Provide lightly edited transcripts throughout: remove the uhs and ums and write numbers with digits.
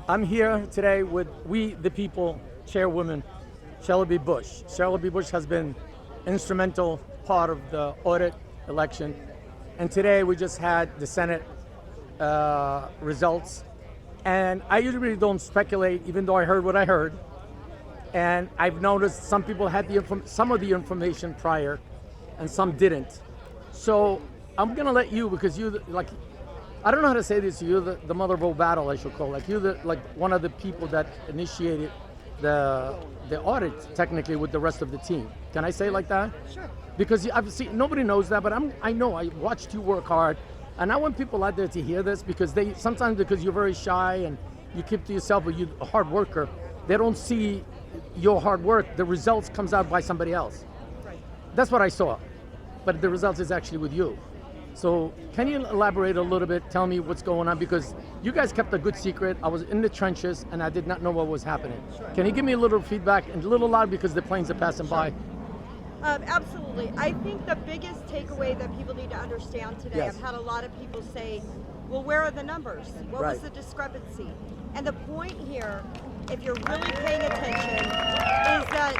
I'm here today with We the People Chairwoman Shelby Bush. Shelby Bush has been instrumental part of the audit election. And today we just had the Senate results. And I usually don't speculate, even though I heard what I heard. And I've noticed some people had some of the information prior and some didn't. So I'm gonna let you, because I don't know how to say this, you're the mother of all battle, I should call it. You're one of the people that initiated the audit, technically, with the rest of the team. Can I say it like that? Sure. Because I've seen, nobody knows that, but I know, I watched you work hard. And I want people out there to hear this, because sometimes because you're very shy and you keep to yourself, but you're a hard worker, they don't see your hard work. The results comes out by somebody else. Right. That's what I saw. But the results is actually with you. So can you elaborate a little bit, tell me what's going on? Because you guys kept a good secret. I was in the trenches and I did not know what was happening. Sure. Can you give me a little feedback, and a little loud because the planes are passing by? Absolutely. I think the biggest takeaway that people need to understand today, Yes. I've had a lot of people say, well, where are the numbers? What Right. was the discrepancy? And the point here, if you're really paying attention, is that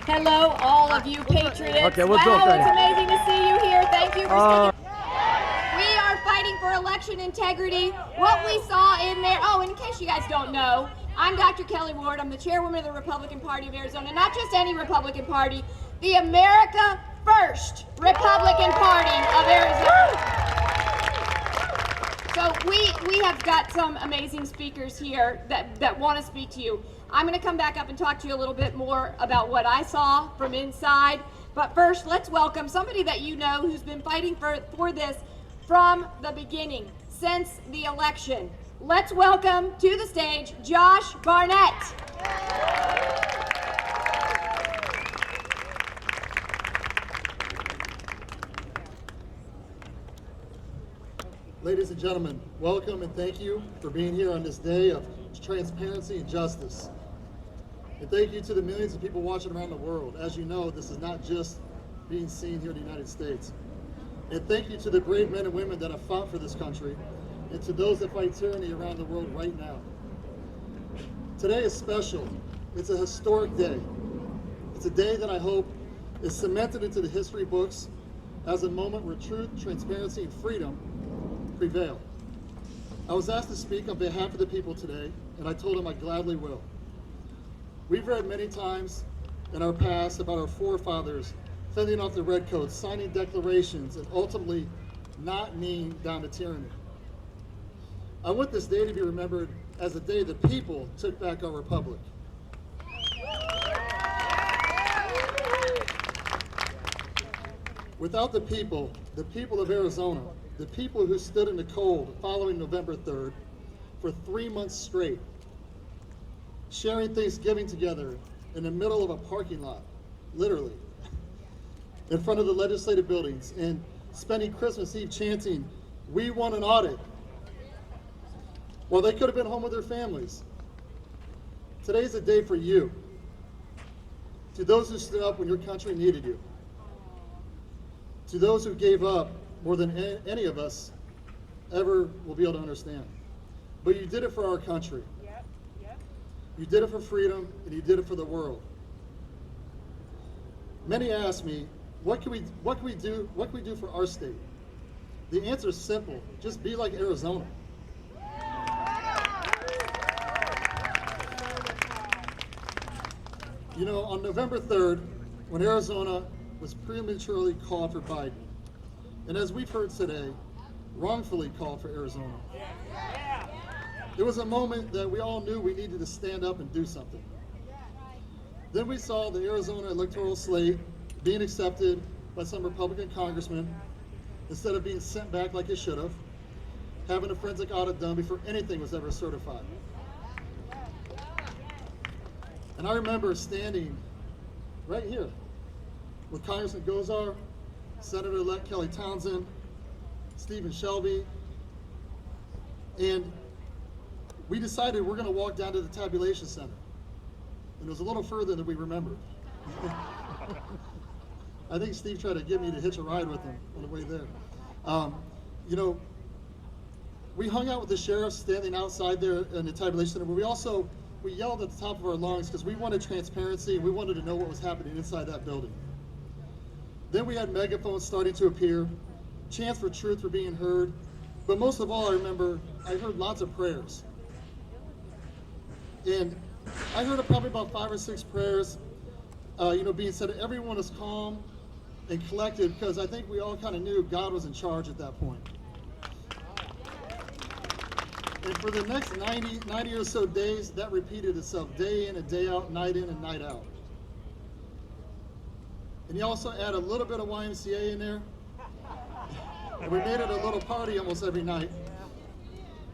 Hello, all of you patriots. Okay, we'll wow, talk later. it's amazing to see you here. Thank you for sticking. We are fighting for election integrity. What we saw in there, in case you guys don't know, I'm Dr. KelliWard. I'm the chairwoman of the Republican Party of Arizona. Not just any Republican Party, the America First Republican Party of Arizona. So we have got some amazing speakers here that want to speak to you. I'm going to come back up and talk to you a little bit more about what I saw from inside. But first, let's welcome somebody that you know who's been fighting for this from the beginning, since the election. Let's welcome to the stage Josh Barnett. Ladies and gentlemen, welcome and thank you for being here on this day of transparency and justice. And thank you to the millions of people watching around the world. As you know, this is not just being seen here in the United States. And thank you to the brave men and women that have fought for this country, and to those that fight tyranny around the world right now. Today is special. It's a historic day. It's a day that I hope is cemented into the history books as a moment where truth, transparency, and freedom prevail. I was asked to speak on behalf of the people today, and I told them I gladly will. We've read many times in our past about our forefathers fending off the redcoats, signing declarations, and ultimately not kneeling down to tyranny. I want this day to be remembered as the day the people took back our republic. Without the people of Arizona, the people who stood in the cold following November 3rd for 3 months straight, sharing Thanksgiving together in the middle of a parking lot, literally, in front of the legislative buildings, and spending Christmas Eve chanting, "We want an audit," well, they could have been home with their families. Today's a day for you, to those who stood up when your country needed you, to those who gave up more than any of us ever will be able to understand. But you did it for our country. You did it for freedom, and you did it for the world. Many ask me, what can we do for our state? The answer is simple: just be like Arizona. You know, on November 3rd, when Arizona was prematurely called for Biden, and as we've heard today, wrongfully called for Arizona, it was a moment that we all knew we needed to stand up and do something. Then we saw the Arizona electoral slate being accepted by some Republican congressmen instead of being sent back like it should have, having a forensic audit done before anything was ever certified. And I remember standing right here with Congressman Gosar, Senator-elect Kelli Townsend, Stephen Shelby, and we decided we're going to walk down to the tabulation center. And it was a little further than we remembered. I think Steve tried to get me to hitch a ride with him on the way there. You know, we hung out with the sheriffs standing outside there in the tabulation center, but we yelled at the top of our lungs because we wanted transparency. We wanted to know what was happening inside that building. Then we had megaphones starting to appear. Chants for truth were being heard. But most of all, I remember I heard lots of prayers. And I heard probably about 5 or 6 prayers, being said. Everyone was calm and collected because I think we all kind of knew God was in charge at that point. And for the next 90 or so days, that repeated itself day in and day out, night in and night out. And you also add a little bit of YMCA in there. And we made it a little party almost every night.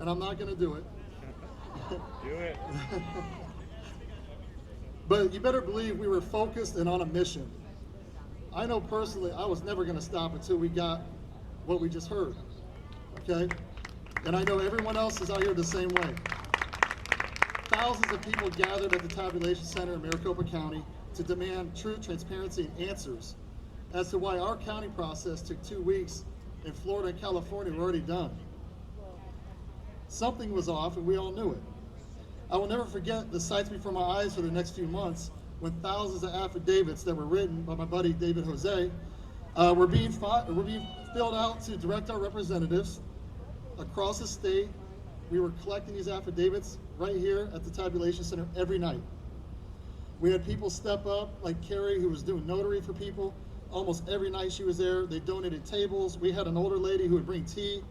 And I'm not going to do it. Do it. But you better believe we were focused and on a mission. I know personally I was never going to stop until we got what we just heard. Okay? And I know everyone else is out here the same way. Thousands of people gathered at the tabulation center in Maricopa County to demand truth, transparency, and answers as to why our county process took 2 weeks and Florida and California were already done. Something was off and we all knew it. I will never forget the sights before my eyes for the next few months when thousands of affidavits that were written by my buddy David Jose were being filled out to direct our representatives across the state. We were collecting these affidavits right here at the tabulation center every night. We had people step up, like Carrie, who was doing notary for people. Almost every night she was there. They donated tables. We had an older lady who would bring tea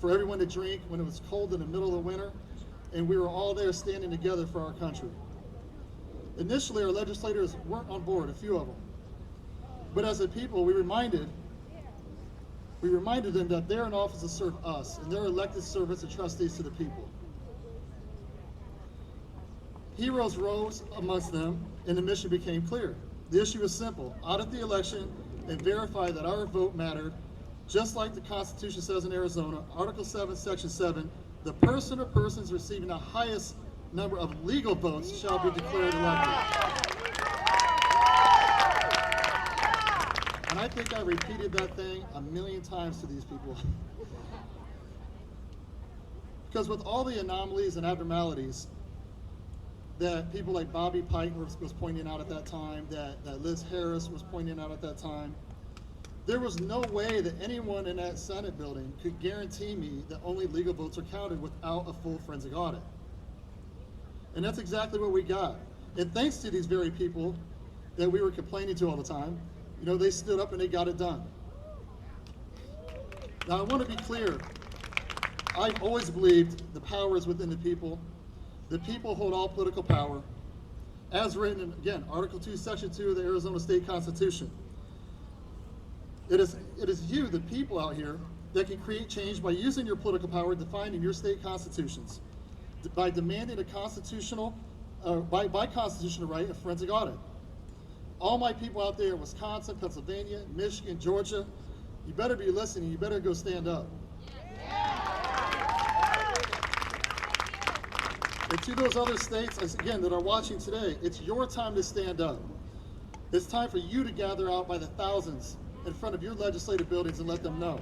for everyone to drink when it was cold in the middle of the winter. And we were all there standing together for our country. Initially, our legislators weren't on board, a few of them. But as a people, we reminded them that they're in office to serve us, and they're elected servants and trustees to the people. Heroes rose amongst them, and the mission became clear. The issue was simple: audit the election and verify that our vote mattered. Just like the Constitution says in Arizona, Article 7, Section 7, the person or persons receiving the highest number of legal votes shall be declared elected. And I think I repeated that thing 1,000,000 times to these people. Because with all the anomalies and abnormalities that people like Bobby Pike was pointing out at that time, that Liz Harris was pointing out at that time, there was no way that anyone in that Senate building could guarantee me that only legal votes are counted without a full forensic audit. And that's exactly what we got. And thanks to these very people that we were complaining to all the time, they stood up and they got it done. Now I want to be clear. I've always believed the power is within the people. The people hold all political power, as written in, again, Article 2, Section 2 of the Arizona State Constitution. It is you, the people out here, that can create change by using your political power defined in your state constitutions, by demanding a constitutional right, a forensic audit. All my people out there in Wisconsin, Pennsylvania, Michigan, Georgia, you better be listening. You better go stand up. And to those other states, again, that are watching today, it's your time to stand up. It's time for you to gather out by the thousands in front of your legislative buildings and let them know.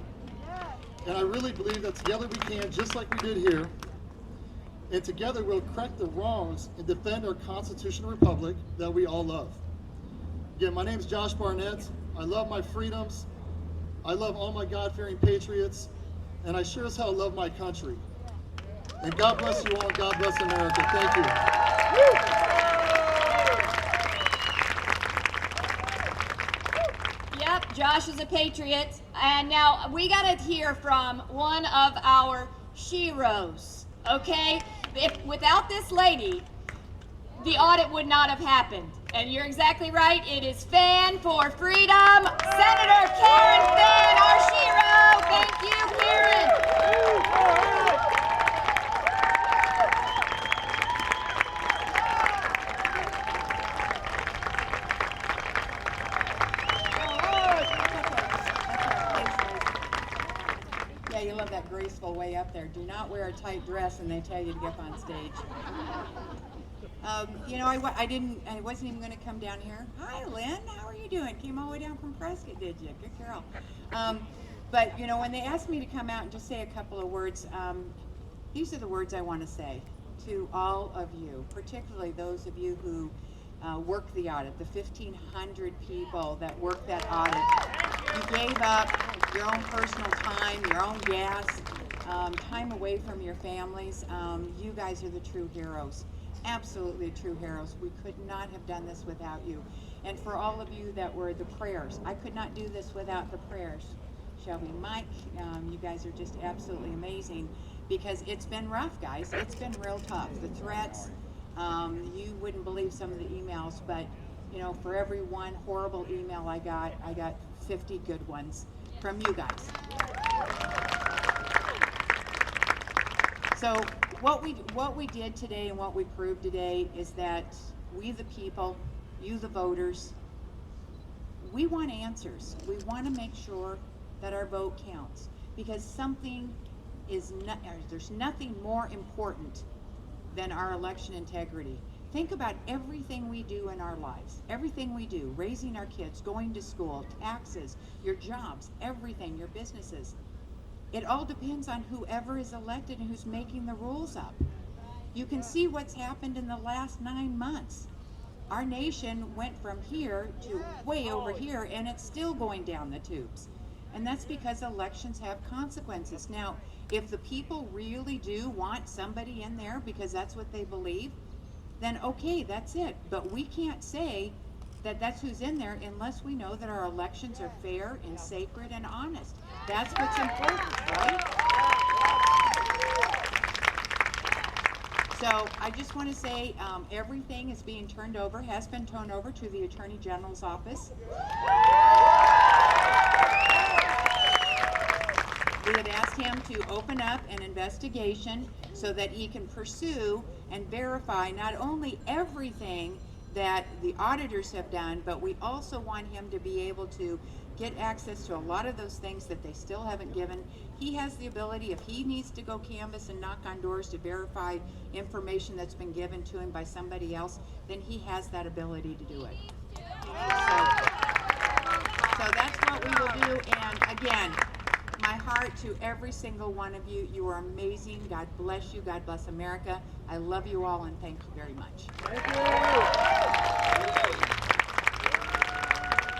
And I really believe that together we can, just like we did here, and together we'll correct the wrongs and defend our constitutional republic that we all love. Again, my name is Josh Barnett. I love my freedoms. I love all my God-fearing patriots. And I sure as hell love my country. And God bless you all. God bless America. Thank you. Yep, Josh is a patriot. And now we got to hear from one of our sheroes, okay? Without this lady, the audit would not have happened. And you're exactly right. It is Fann for Freedom, Senator Karen Fann, our shero. Thank you, Karen. Yeah, you love that graceful way up there. Do not wear a tight dress and they tell you to get up on stage. I wasn't even going to come down here. Hi, Lynn. How are you doing? Came all the way down from Prescott, did you? Good girl. But when they asked me to come out and just say a couple of words, these are the words I want to say to all of you, particularly those of you who work the audit, the 1,500 people that work that audit. You gave up your own personal time, your own gas, time away from your families. You guys are the true heroes, absolutely true heroes. We could not have done this without you. And for all of you that were the prayers, I could not do this without the prayers. Shelby, Mike, you guys are just absolutely amazing, because it's been rough, guys. It's been real tough. The threats, you wouldn't believe some of the emails, but you know, for every one horrible email I got 50 good ones from you guys. So what we did today and what we proved today is that we the people, you the voters, we want answers. We want to make sure that our vote counts, because something is not, there's nothing more important than our election integrity. Think about everything we do in our lives, everything we do, raising our kids, going to school, taxes, your jobs, everything, your businesses. It all depends on whoever is elected and who's making the rules up. You can see what's happened in the last 9 months. Our nation went from here to way over here, and it's still going down the tubes. And that's because elections have consequences. Now, if the people really do want somebody in there because that's what they believe, then okay, that's it. But we can't say that that's who's in there unless we know that our elections are fair and sacred and honest. That's what's important, right? So I just want to say everything is being turned over, has been turned over to the Attorney General's office. We have asked him to open up an investigation so that he can pursue and verify not only everything that the auditors have done, but we also want him to be able to get access to a lot of those things that they still haven't given. He has the ability, if he needs to go canvass and knock on doors to verify information that's been given to him by somebody else, then he has that ability to do it. So that's what we will do. And again, my heart to every single one of you. You are amazing. God bless you. God bless America. I love you all, and thank you very much. Thank you.